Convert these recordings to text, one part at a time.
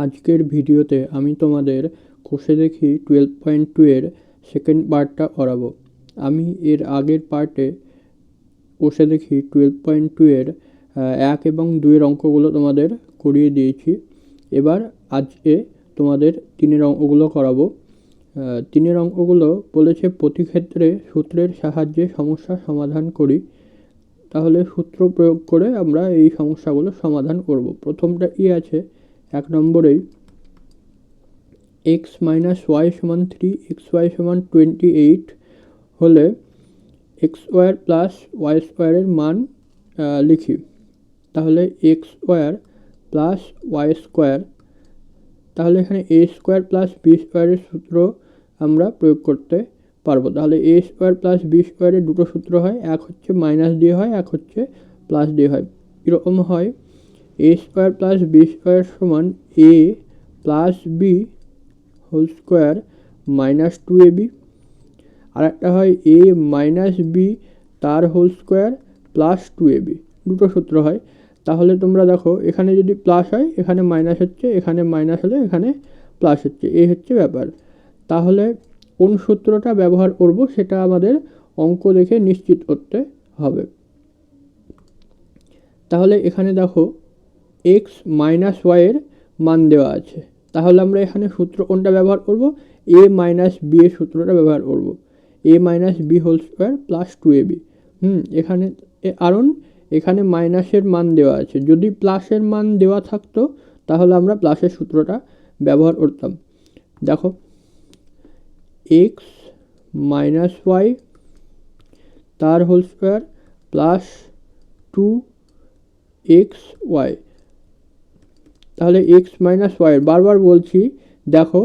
আজকের ভিডিওতে আমি তোমাদের কষে দেখি 12.2 এর সেকেন্ড পার্টটা করাবো। আমি এর আগের পার্টে কষে দেখি 12.2 এর 1 এবং 2 এর অঙ্কগুলো তোমাদের করিয়ে দিয়েছি। এবার আজকে তোমাদের 3 অঙ্কগুলো করাবো। 3 অঙ্কগুলো বলেছে প্রতি ক্ষেত্রে সূত্রের সাহায্যে সমস্যা সমাধান করি। তাহলে সূত্র প্রয়োগ করে আমরা এই সমস্যাগুলো সমাধান করব। প্রথমটা কি আছে, 1 নম্বরেই x মাইনাস ওয়াই সমান 3 xy সমান 28 হলে এক্স স্কোয়ার প্লাস ওয়াই স্কোয়ারের মান লিখি। তাহলে x square plus y square, তাহলে এখানে এ স্কোয়ার প্লাস বি স্কোয়ারের সূত্র আমরা প্রয়োগ করতে পারবো। তাহলে এ স্কোয়ার প্লাস বি স্কোয়ারের দুটো সূত্র হয়, এক হচ্ছে মাইনাস দিয়ে হয়, এক হচ্ছে প্লাস দিয়ে হয়। এরকম হয় a square plus b square সমান a plus b whole square minus 2ab, আর একটা হয় এ মাইনাস বি তার হোল স্কোয়ার প্লাস 2ab, দুটো সূত্র হয়। তাহলে তোমরা দেখো এখানে যদি প্লাস হয় এখানে মাইনাস হচ্ছে, এখানে মাইনাস হলে এখানে প্লাস হচ্ছে, এই হচ্ছে ব্যাপার। তাহলে কোন সূত্রটা ব্যবহার করব সেটা আমাদের অঙ্ক দেখে নিশ্চিত করতে হবে। তাহলে এখানে দেখো এক্স মাইনাস ওয়াইয়ের মান দেওয়া আছে, তাহলে আমরা এখানে সূত্র কোনটা ব্যবহার করব, এ মাইনাস বি এর সূত্রটা ব্যবহার করব, a minus b whole square plus 2ab। এখানে কারণ এখানে মাইনাসের মান দেওয়া আছে, যদি প্লাসের মান দেওয়া থাকতো তাহলে আমরা প্লাসের সূত্রটা ব্যবহার করতাম। দেখো এক্স মাইনাস ওয়াই তার হোল স্কোয়ার প্লাস 2xy, তাহলে এক্স মাইনাস ওয়াই, বারবার বলছি দেখো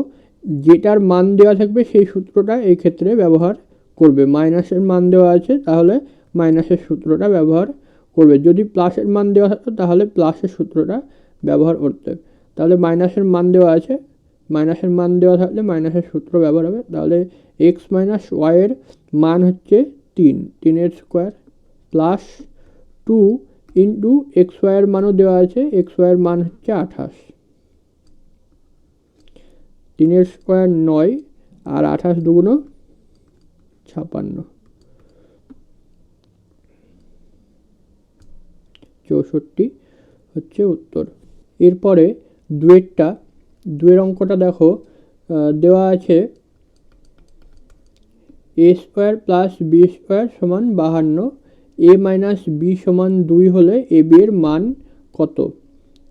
যেটার মান দেওয়া থাকবে সেই সূত্রটা এই ক্ষেত্রে ব্যবহার করবে। মাইনাসের মান দেওয়া আছে তাহলে মাইনাসের সূত্রটা ব্যবহার করবে, যদি প্লাসের মান দেওয়া থাকতো তাহলে প্লাসের সূত্রটা ব্যবহার করতে। তাহলে মাইনাসের মান দেওয়া আছে, মাইনাসের মান দেওয়া থাকলে মাইনাসের সূত্র ব্যবহার হবে। তাহলে এক্স মাইনাস ওয়াইয়ের মান হচ্ছে 3 স্কোয়ার প্লাস 2 ইন্টু এক্স ওয়াইয়ের মানও দেওয়া আছে, এক্স ওয়াইয়ের মান হচ্ছে 28, 3 স্কোয়ার 9 আর 28 দুগুণ 56, 64 হচ্ছে উত্তর। এরপরে দুয়ের অঙ্কটা দেখো, দেওয়া আছে এ স্কোয়ার প্লাস বি স্কোয়ার সমান 52, এ মাইনাস বি সমান 2 হলে এ বি এর মান কত।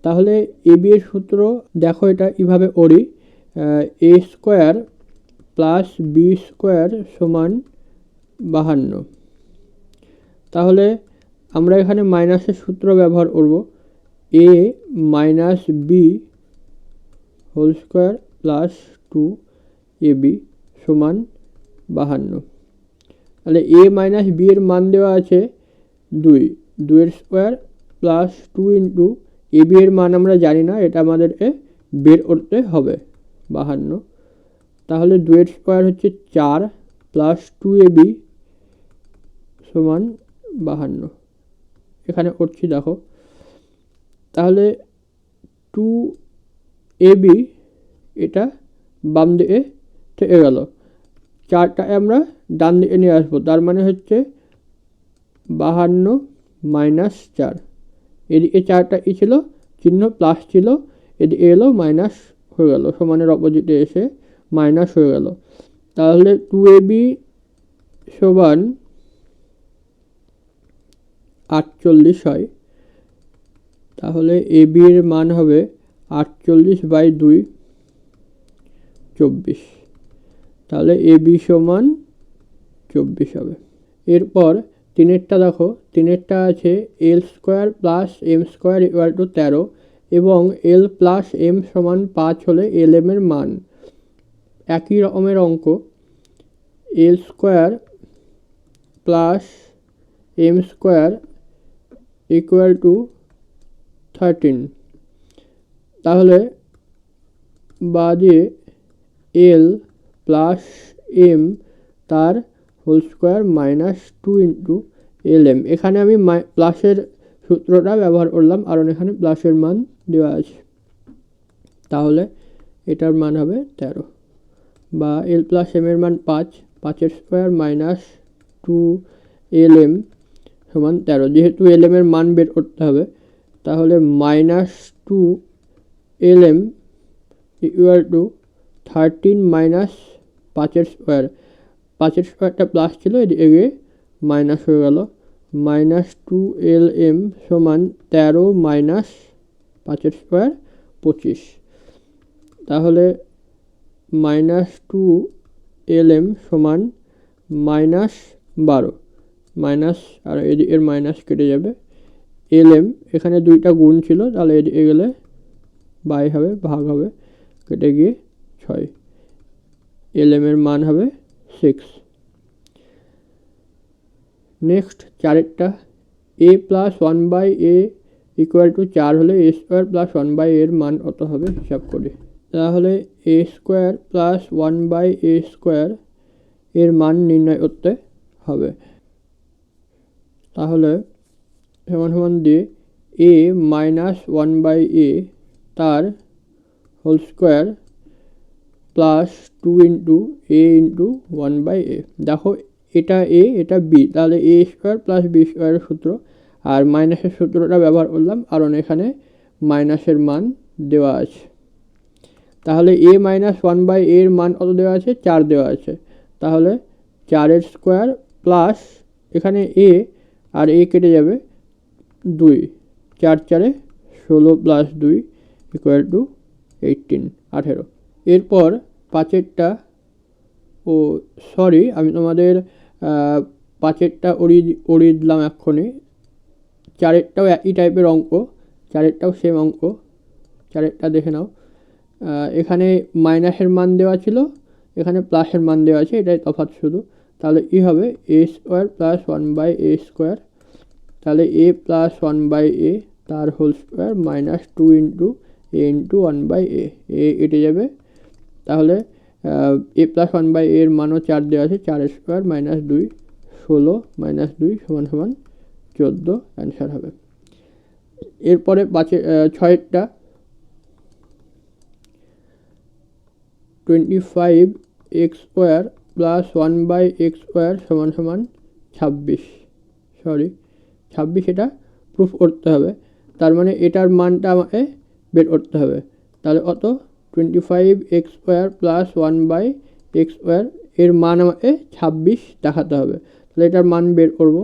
তাহলে এ বি এর সূত্র দেখো এটা এইভাবে করি, a square plus b square সমান 52, তাহলে আমরা এখানে মাইনাসের সূত্র ব্যবহার করব, a minus b whole square plus 2ab সমান 52। তাহলে এ মাইনাস বি এর মান দেওয়া আছে 2 এর square plus 2 into A B এর মান আমরা জানি না, এটা আমাদেরকে বের করতে হবে 52। তাহলে 2 এর স্কোয়ার হচ্ছে 4 প্লাস 2ab সমান 52, এখানে করছি দেখো। তাহলে 2ab এটা বাম দিকে থেকে গেল, 4টায় আমরা ডান দিকে নিয়ে আসবো, তার মানে হচ্ছে 52 মাইনাস 4, এদিকে 4টা ই ছিল চিহ্ন প্লাস ছিল, এদিকে এলো মাইনাস হয়ে গেল, সমানের অপোজিটে এসে মাইনাস হয়ে গেল। তাহলে 2ab সমান 48 হয়, তাহলে এ বি এর মান হবে 48/2 24, তাহলে এ বি সমান 24 হবে। এরপর 3টা দেখো, 3টা আছে l square plus m square equal to 13 এবং এল প্লাস এম সমান 5 হলে এল এম এর মান। একই রকমের অঙ্ক, l square plus m square equal to 13, তাহলে বাদে এল প্লাস এম তার whole square minus 2 into l m, এখানে আমি প্লাসের সূত্রটা ব্যবহার করলাম কারণ এখানে প্লাসের মান দেওয়া আছে। তাহলে এটার মান হবে 13, বা এল প্লাস এম এর মান 5, 5 স্কোয়ার মাইনাস 2lm সমান 13। যেহেতু lm এর মান বের করতে হবে, তাহলে -2lm equal to 13 minus 5 square, 5 স্কোয়ারটা প্লাস ছিল, এদিকে মাইনাস হয়ে গেল, -2lm সমান 13 মাইনাস 5 স্কোয়ার 25। তাহলে -2lm সমান -12, মাইনাস আর এর মাইনাস কেটে যাবে, lm এখানে দুইটা গুণ ছিল, তাহলে এদিকে গেলে বাই হবে, ভাগ হবে, কেটে গিয়ে 6, lm এর মান হবে 6। নেক্সট চারেরটা, a plus 1/a equal to 4 হলে a স্কোয়ার প্লাস 1/a এর মান কত হবে হিসাব করি। তাহলে a square plus 1/a square এর মান নির্ণয় করতে হবে। তাহলে সমান সমান দিয়ে a মাইনাস 1/a তার whole square plus 2 into a into 1/a। দেখো এটা a এটা b, তাহলে a স্কোয়ার প্লাস b স্কোয়ারের সূত্র, আর মাইনাসের সূত্রটা ব্যবহার করলাম কারণ এখানে মাইনাসের মান দেওয়া আছে। তাহলে a মাইনাস 1/a এর মান কত দেওয়া আছে, 4 দেওয়া আছে। তাহলে 4 স্কোয়ার প্লাস এখানে a আর a কেটে যাবে 2, 4 4 16 প্লাস 2 ইকুয়াল টু 18। এরপর 5এরটা, ও সরি আমি তোমাদের 5এরটা উড়িয়ে দিলাম এক্ষুনি। 4এরটাও একই টাইপের অঙ্ক, 4এরটাও সেম অঙ্ক। 4এরটা দেখে নাও, এখানে মাইনাসের মান দেওয়া ছিল, এখানে প্লাসের মান দেওয়া আছে, এটাই তফাৎ শুধু। তাহলে কি হবে, a square plus 1/a square, তাহলে a প্লাস 1/a তার whole square minus 2 into a into 1/a, এ কেটে যাবে। তাহলে a প্লাস 1/a এর মানও 4 দেওয়া আছে, 4 স্কোয়ার মাইনাস 2 16 মাইনাস 2 সমান সমান 14 অ্যান্সার হবে। এরপরে 6এরটা, 25x square plus 1/x square সমান সমান 26, সরি 26, এটা প্রুফ করতে হবে, তার মানে এটার মানটা আমাকে বের করতে হবে। তাহলে কত, 25x square plus 1/x square এর মান আমাকে 26 দেখাতে হবে। তাহলে এটার মান বের করব,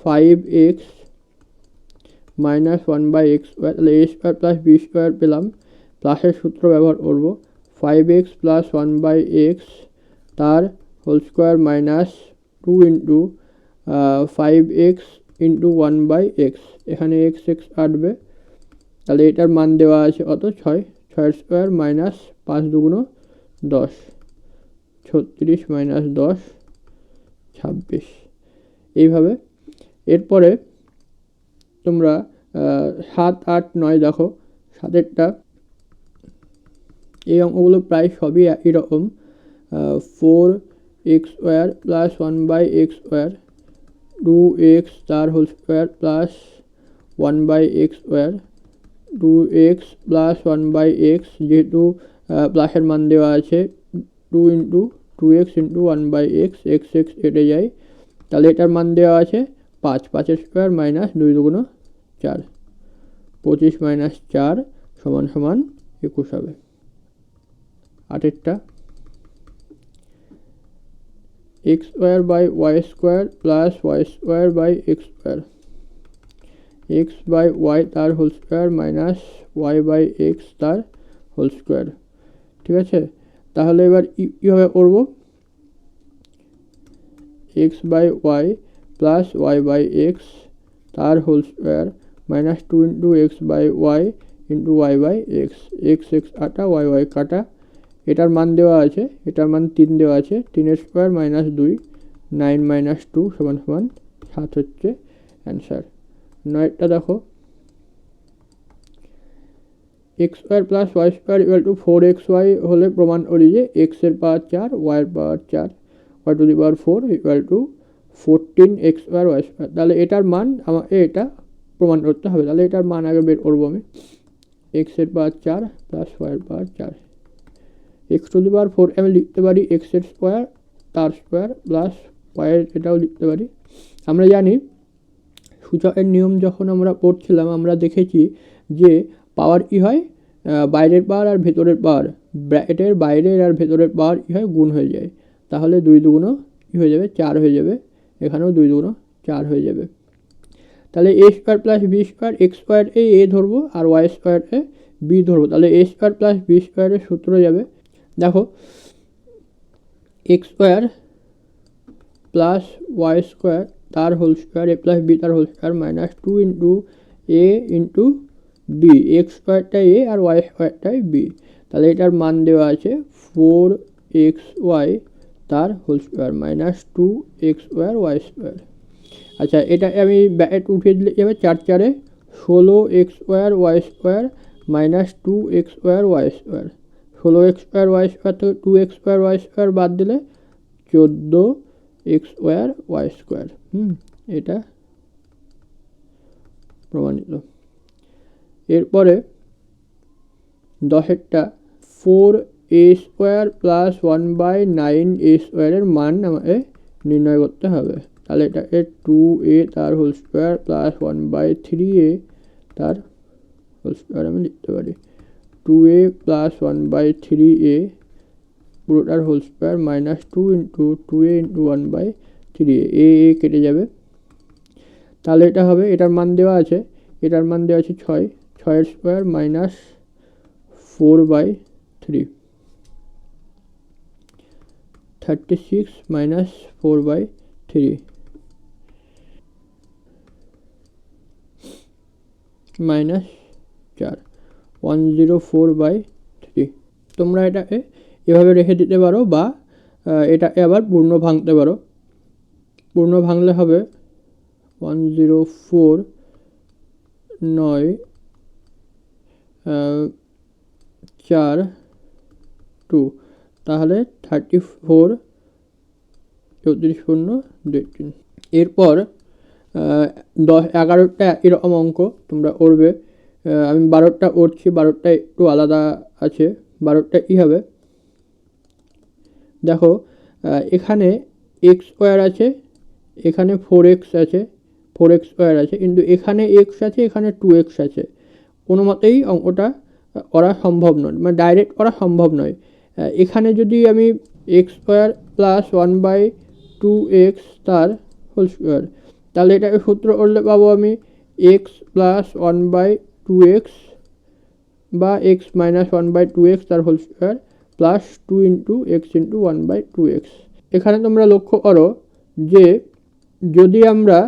5x মাইনাস 1/x স্কোয়ার, তাহলে a square plus b square পেলাম, প্লাসের সূত্র ব্যবহার করব, 5x প্লাস 1/x তার whole square minus 2 into 5x into 1/x, এখানে x কাটবে, তাহলে এটার মান দেওয়া আছে কত, 6, 6 স্কোয়ার মাইনাস 5 দুগুণ 10, 36 মাইনাস 10 26, এইভাবে। এরপরে তোমরা 7, 8, 9 দেখো, 7এরটা, এই অঙ্কগুলো প্রায় সবই একই রকম। 4x square plus 1/x square, 2x তার whole square plus 1/x square, 2x plus 1/x, যেহেতু প্লাসের মান দেওয়া আছে, 2 into 2x into 1/x, x কেটে যায়, তাহলে এটার মান দেওয়া আছে 5, 5 স্কোয়ার মাইনাস 2 দুগুণ 4, 25 মাইনাস 4 সমান সমান 21 হবে। 8এরটা, x square by y square plus y square by x square, x by y তার whole square minus y by x তার হোল স্কোয়ার, ঠিক আছে। তাহলে এবার কীভাবে করব, x by y plus y by x তার whole square minus 2 into x by y into y by x, x কাটা y কাটা, এটার মান দেওয়া আছে, এটার মান 3 দেওয়া আছে, 3 স্কোয়ার মাইনাস 2, 9 মাইনাস 2 সমান সমান 7 হচ্ছে অ্যান্সার। 9টা দেখো, x square plus y square equal to 4xy হলে প্রমাণ করি যে এক্স এর পাওয়ার 4, ওয়াই এর power 4, y to the power 4 equal to 14x square y square. তাহলে এটার মান আমাকে এটা প্রমাণ করতে হবে, তাহলে এটার মান আগে বের করবো আমি। এক্সের পাওয়ার 4 প্লাস ওয়াইয়ের পাওয়ার 4। এক্স টু দি পাওয়ার 4 আমি লিখতে পারি এক্সের স্কোয়ার তার স্কোয়ার প্লাস ওয়াইয়ের এটাও লিখতে পারি। আমরা জানি সূচকের নিয়ম যখন আমরা পড়ছিলাম আমরা দেখেছি যে পাওয়ার কী হয়, বাইরের পাওয়ার আর ভেতরের পাওয়ার, ব্র্যাকেটের বাইরের আর ভেতরের পাওয়ার কী হয়, গুণ হয়ে যায়। তাহলে 2 দুগুণ কী হয়ে যাবে, 4 হয়ে যাবে। এখানেও 2 দুগুণ 4 হয়ে যাবে। তাহলে a square plus b square, x square a ধরবো আর ওয়াই স্কোয়ার এ বি ধরবো। তাহলে এ স্কোয়ার প্লাস বি স্কোয়ারের সূত্র যাবে, দেখো x square plus y square তার whole square a plus b তার whole square minus 2 into a into b, x স্কোয়ারটাই এ আর ওয়াই স্কোয়ারটাই বি। তাহলে এটার মান দেওয়া আছে 4xy তার whole square minus 2x square y square. আচ্ছা, এটা আমি ব্যাকেট উঠিয়ে দিলে যাবে 4 4 16x square y square minus 2x square y square. 16x square y square থেকে 2x স্কোয়ার ওয়াই স্কোয়ার বাদ দিলে 14x স্কোয়ার ওয়াই স্কোয়ার। এটা প্রমাণিত। এরপরে 10এরটা 4a স্কোয়ার প্লাস 1/9a স্কোয়ারের মান আমাকে নির্ণয় করতে হবে। তাহলে এটাকে 2a তার হোল স্কোয়ার প্লাস 1/3a তার হোল স্কোয়ার আমি লিখতে পারি। 2a প্লাস 1/3a পুরোটার whole square minus 2 into 2a into 1/3a, a কেটে যাবে। তাহলে এটা হবে, এটার মান দেওয়া আছে, এটার মান দেওয়া আছে 6, 6 স্কোয়ার মাইনাস 4/3, 36 মাইনাস 4/3 মাইনাস 4, 104/3। তোমরা এটাকে এভাবে রেখে দিতে পারো বা এটাকে আবার পূর্ণ ভাঙতে পারো। পূর্ণ ভাঙলে হবে 104 9 4 2, তাহলে 34 34 শূন্য 2 3। এরপর 11টা এরকম অঙ্ক তোমরা করবে। আমি 12টা করছি, 12টা একটু আলাদা আছে। 12টা কী হবে, দেখো এখানে এক্স স্কোয়ার আছে, এখানে 4x আছে, 4x স্কোয়ার আছে, কিন্তু এখানে এক্স আছে, এখানে 2x আছে। কোনো মতেই অঙ্কটা করা সম্ভব নয়, মানে ডাইরেক্ট করা সম্ভব নয়। এখানে যদি আমি এক্স স্কোয়ার প্লাস 1/2x তার হোল স্কোয়ার, তাহলে এটাকে সূত্র করলে পাবো আমি এক্স প্লাস 1/2x বা এক্স মাইনাস 1/2x তার whole square plus 2 into x into 1/2x। এখানে তোমরা লক্ষ্য করো যে যদি আমরা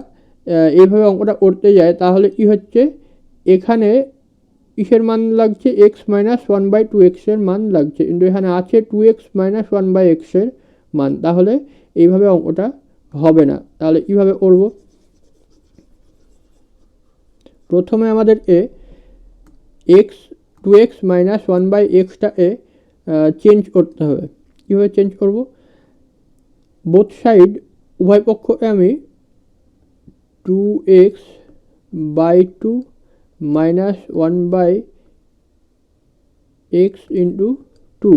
এইভাবে অঙ্কটা করতে যাই তাহলে কি হচ্ছে, এখানে কিসের মান লাগছে, এক্স মাইনাস 1/2x এর মান লাগছে, কিন্তু এখানে আছে 2x মাইনাস 1/x এর মান। তাহলে এইভাবে অঙ্কটা হবে না। তাহলে কীভাবে করব, প্রথমে আমাদের এক্স 2x মাইনাস 1/xটাকে চেঞ্জ করতে হবে। কীভাবে চেঞ্জ করব, বোথ সাইড উভয় পক্ষকে আমি 2x/2 minus 1/x into 2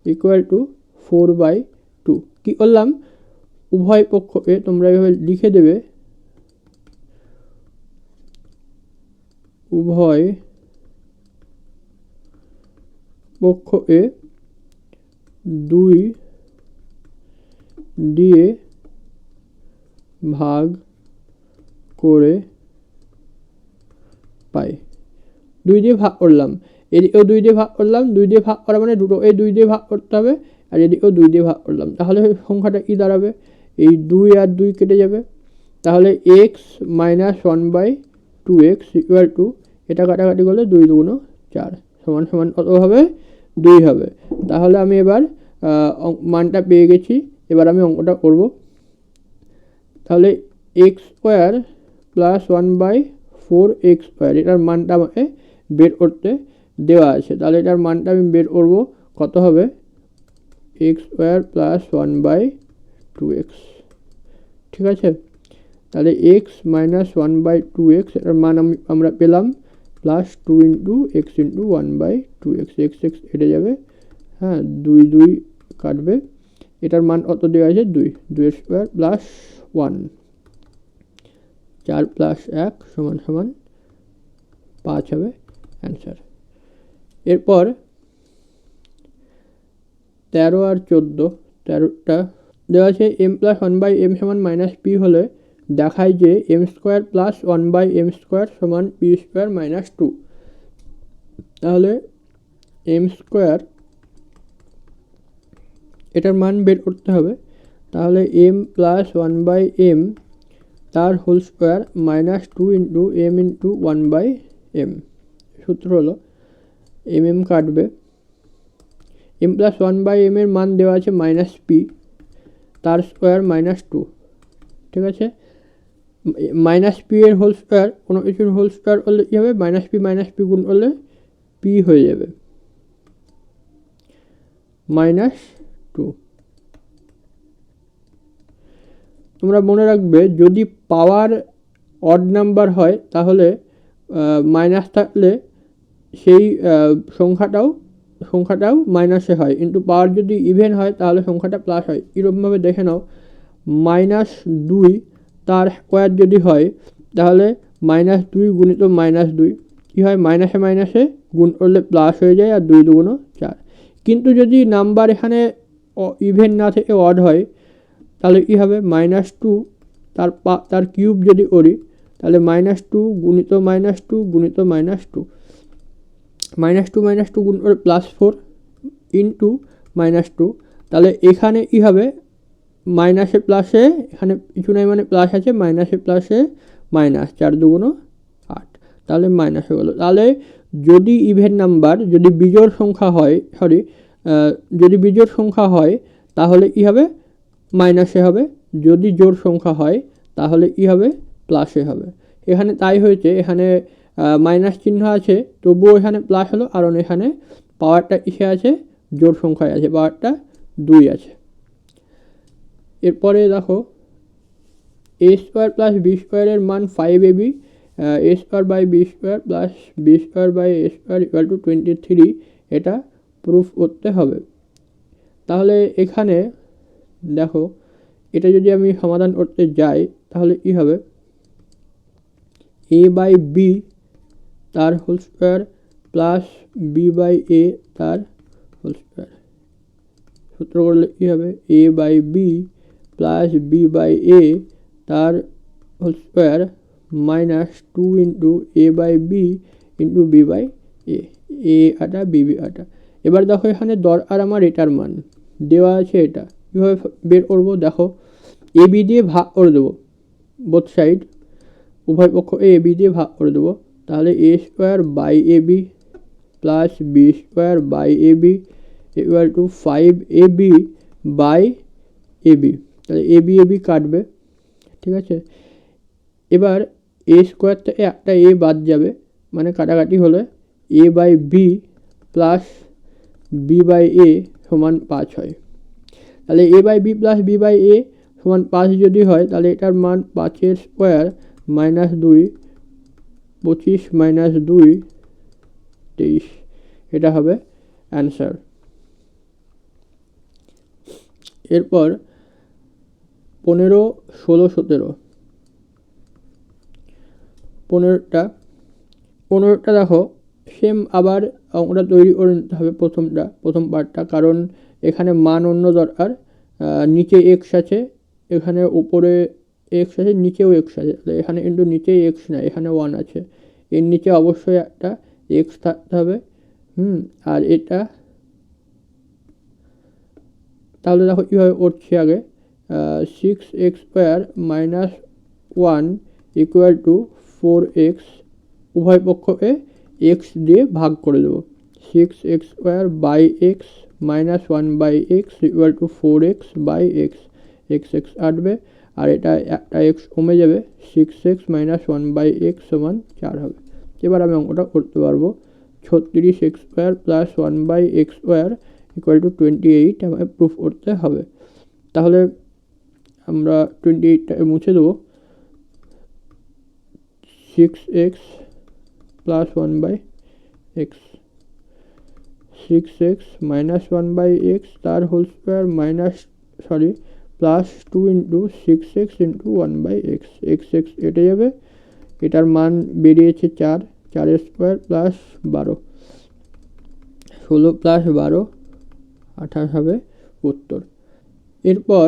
equal to 4/2 কী করলাম, উভয় পক্ষকে তোমরা এভাবে লিখে দেবে, উভয় পক্ষকে 2 দিয়ে ভাগ করে পাই। 2 দিয়ে ভাগ করলাম, এদিকেও 2 দিয়ে ভাগ করলাম, 2 দিয়ে ভাগ করা মানে দুটো এই 2 দিয়ে ভাগ করতে হবে, আর এদিকেও 2 দিয়ে ভাগ করলাম। তাহলে সংখ্যাটা কী দাঁড়াবে, এই 2 আর 2 কেটে যাবে। তাহলে x minus 1/2x equal to, এটা কাটাকাটি করলে 2 2 4 সমান সমান কত হবে, 2 হবে। তাহলে আমি এবার মানটা পেয়ে গেছি, এবার আমি অঙ্কটা করব। তাহলে x square plus 1/4x square এটার মানটা আমাকে বের করতে দেওয়া আছে। তাহলে এটার মানটা আমি বের করব, কত হবে, এক্স স্কোয়ার প্লাস 1/2x। ঠিক আছে, তাহলে এক্স মাইনাস 1/2x এটার মান আমরা পেলাম plus 2 into x into 1/2x, x x কেটে যাবে, হ্যাঁ 2 2 কাটবে, এটার মান কত দেওয়া আছে 2, 2 স্কোয়ার প্লাস 1, 4 প্লাস 1 সমান সমান 5 হবে অ্যান্সার। এরপর 13 আর 14, 13টা দেওয়া আছে m প্লাস 1/m সমান মাইনাস পি হলে দেখায় যে m square plus 1/m square সমান পি স্কোয়ার মাইনাস 2। তাহলে m স্কোয়ার এটার মান বের করতে হবে, তাহলে m প্লাস 1/m তার whole square minus 2 into m into 1/m, সূত্র হলো mm কাটবে, m প্লাস 1/m এর মান দেওয়া আছে মাইনাস পি, তার স্কোয়ার মাইনাস 2, ঠিক আছে। মাইনাস পি এর হোল স্কোয়ার, কোনো কিছুর হোল স্কোয়ার করলে কী হবে, মাইনাস পি গুণ করলে পি হয়ে যাবে মাইনাস 2। তোমরা মনে রাখবে যদি পাওয়ার অড নাম্বার হয় তাহলে মাইনাস থাকলে সেই সংখ্যাটাও মাইনাসে হয়, কিন্তু পাওয়ার যদি ইভেন হয় তাহলে সংখ্যাটা প্লাস হয়। এরকমভাবে দেখে নাও, -2 তার স্কোয়ার যদি হয় তাহলে -2 গুণিত -2 কী হয়, মাইনাসে মাইনাসে গুণ করলে প্লাস হয়ে যায়, আর 2 2 4। কিন্তু যদি নাম্বার এখানে ইভেন না থেকে অড হয় তাহলে কী হবে, -2 তার কিউব যদি করি তাহলে -2 গুণিত -2 গুণিত -2, -2 গুণ করে +4 ইন্টু -2। তাহলে এখানে কী হবে, মাইনাসে প্লাসে, এখানে কিছু নাই মানে প্লাস আছে, মাইনাসে প্লাসে মাইনাস, 4 2 8, তাহলে মাইনাস হয়ে গেল। তাহলে যদি ইভেন নাম্বার, যদি বিজোড় সংখ্যা হয়, যদি বিজোড় সংখ্যা হয় তাহলে কী হবে, মাইনাসে হবে, যদি জোড় সংখ্যা হয় তাহলে কী হবে, প্লাসে হবে। এখানে তাই হয়েছে, এখানে মাইনাস চিহ্ন আছে তবুও এখানে প্লাস হলো, কারণ এখানে পাওয়ারটা কিসে আছে, জোড় সংখ্যায় আছে, পাওয়ারটা 2 আছে। এরপরে দেখো a স্কোয়ার প্লাস বি স্কোয়ারের মান 5ab, a square by b square plus b square by a square equal to 23, এটা প্রুফ করতে হবে। তাহলে এখানে দেখো, এটা যদি আমি সমাধান করতে যাই তাহলে কী হবে, a বাই বি তার whole square plus b by a তার হোল স্কোয়ার, সূত্র করলে কী হবে, a by b plus b by a তার whole square minus 2 into a by b into b by a আটা বি আটা। এবার দেখো এখানে দরকার আমার এটার মান দেওয়া আছে, এটা কীভাবে বের করবো, দেখো এ বি দিয়ে ভাগ করে দেবো, বোথ সাইড উভয় পক্ষ এ বি দিয়ে ভাগ করে দেবো, তাহলে a square by a b plus b square by a b equal to 5ab by a b, তাহলে এ বি কাটবে, ঠিক আছে। এবার এ স্কোয়ার থেকে একটা এ বাদ যাবে, মানে কাটাকাটি হলে a by b plus b by a সমান 5 হয়। তাহলে a by b plus b by a সমান 5 যদি হয় তাহলে এটার মান 5 স্কোয়ার মাইনাস 2, 25 মাইনাস 2 23, এটা হবে অ্যান্সার। এরপর 15 16 17, 15টা দেখো সেম, আবার আমরা তৈরি করে নিতে হবে প্রথম পার্টটা, কারণ এখানে মান অন্য দরকার, নিচে এক্স আছে, এখানে উপরে এক্স আছে, নিচেও এক্স আছে, তাহলে এখানে কিন্তু নিচে এক্স না, এখানে 1 আছে, এর নিচে অবশ্যই একটা এক্স থাকতে হবে, আর এটা, তাহলে দেখো কীভাবে করছি আগে, 6x square minus 1 equal to 4x, উভয় পক্ষকে এক্স দিয়ে ভাগ করে দেবো, 6x square by x minus 1 by x equal to 4x by x, x x কাটবে, আর এটা একটা এক্স কমে যাবে, 6x মাইনাস 1 বাই এক্স সমান 4 হবে। এবার আমি অঙ্কটা করতে পারবো, 36x square plus 1 by x square equal to 28 আমাকে প্রুফ করতে হবে। তাহলে আমরা 28টাকে মুছে দেবো, 6x plus 1/x, 6x minus 1/x তার whole square plus 2 into 6x into 1/x, x কেটে যাবে, এটার মান বেরিয়েছে 4, 4 স্কোয়ার প্লাস 12, 16 প্লাস 12 28 হবে উত্তর। এরপর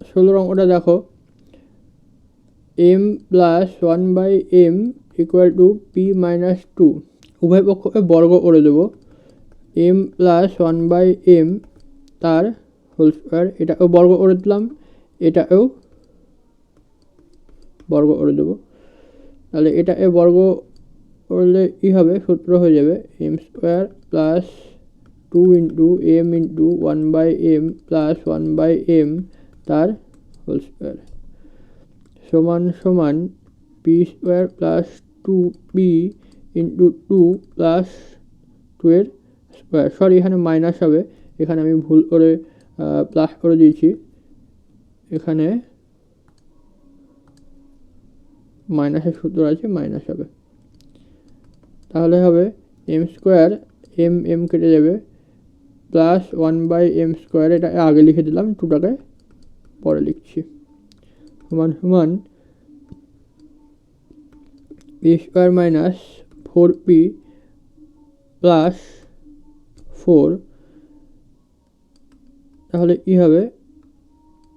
16 অঙ্কটা দেখো, m plus 1/m equal to p minus 2, উভয় পক্ষকে বর্গ করে দেবো, m প্লাস 1/m তার হোল স্কোয়ার, এটাকেও বর্গ করে দিলাম, এটাকেও বর্গ করে দেবো, তাহলে এটাকে বর্গ করলে কী হবে, সূত্র হয়ে যাবে m square plus 2 into m into 1/m plus 1/m তার হোল স্কোয়ার সমান সমান p square plus 2p into 2 plus 2 এর স্কোয়ার, সরি এখানে মাইনাস হবে, এখানে আমি ভুল করে প্লাস করে দিয়েছি, এখানে মাইনাসের সূত্র আছে, মাইনাস হবে, তাহলে হবে m স্কোয়ার m কেটে যাবে প্লাস 1/m স্কোয়ার, এটা আগে লিখে দিলাম, 2টাকে পরে লিখছি, সমান সমান p square minus 4p plus 4, তাহলে কী হবে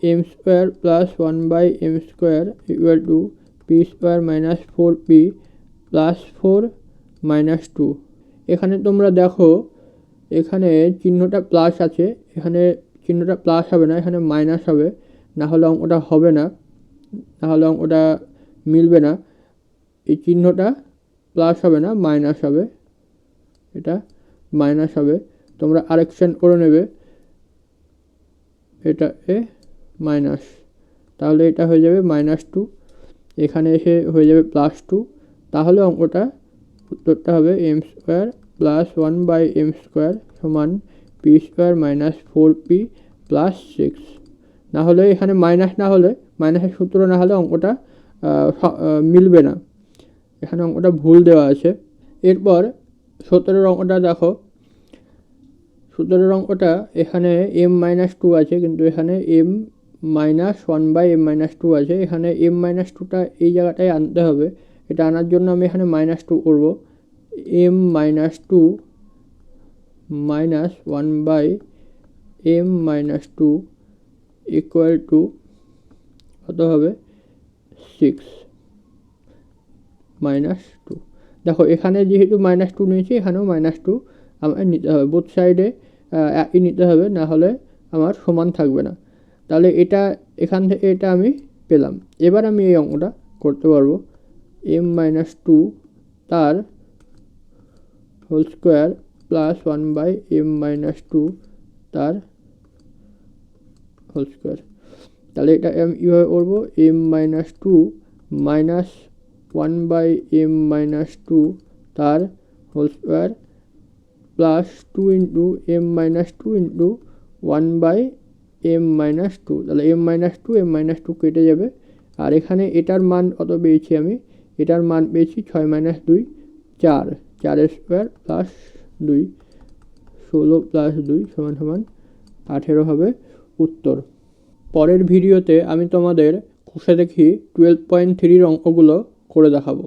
m square plus 1/m square equal two p square minus 4p plus 4 minus 2। এখানে তোমরা দেখো এখানে চিহ্নটা প্লাস আছে, এখানে চিহ্নটা প্লাস হবে না, এখানে মাইনাস হবে, না হলে অঙ্কটা হবে না, না হলে অঙ্কটা মিলবে না, এই চিহ্নটা প্লাস হবে না, মাইনাস হবে, এটা মাইনাস হবে, তোমরা আরেকশন করে নেবে, এটা মাইনাস, তাহলে এটা হয়ে যাবে -2, এখানে এসে হয়ে যাবে +2, তাহলে অঙ্কটা উত্তরটা হবে m square plus 1/m square সমান p square minus 4p plus 6, না হলে এখানে মাইনাস, না হলে মাইনাসের সূত্র না হলে অঙ্কটা মিলবে না, এখানে অঙ্কটা ভুল দেওয়া আছে। এরপর 17 অঙ্কটা দেখো, 17 অঙ্কটা এখানে m-2 আছে, কিন্তু এখানে m মাইনাস 1/m-2 আছে, এখানে m-2টা এই জায়গাটায় আনতে হবে, এটা আনার জন্য আমি এখানে -2 করব, m-2 minus 1/m-2 equal to কত হবে 6 -2, দেখো এখানে যেহেতু -2 নিয়েছি, এখানেও -2 আমার নিতে হবে, বোথ সাইডে একই নিতে হবে, না হলে আমার সমান থাকবে না, তাহলে এটা এখান থেকে এটা আমি পেলাম। এবার আমি এই অঙ্কটা করতে পারবো, m-2 তার হোল স্কোয়ার প্লাস 1/m-2 তার হোল স্কোয়ার, তাহলে এটা আমি কীভাবে করবো, m-2 মাইনাস 1/m-2 তার whole square plus 2 into m-2 into 1/m-2, তাহলে m-2 m-2 কেটে যাবে, আর এখানে এটার মান কত পেয়েছি আমি, এটার মান পেয়েছি 6 - 2 4, 4 স্কোয়ার প্লাস 2, 16 প্লাস 2 সমান সমান 18 হবে উত্তর। পরের ভিডিওতে আমি তোমাদের কষে দেখি 12.3 অঙ্কগুলো করে দেখাবো।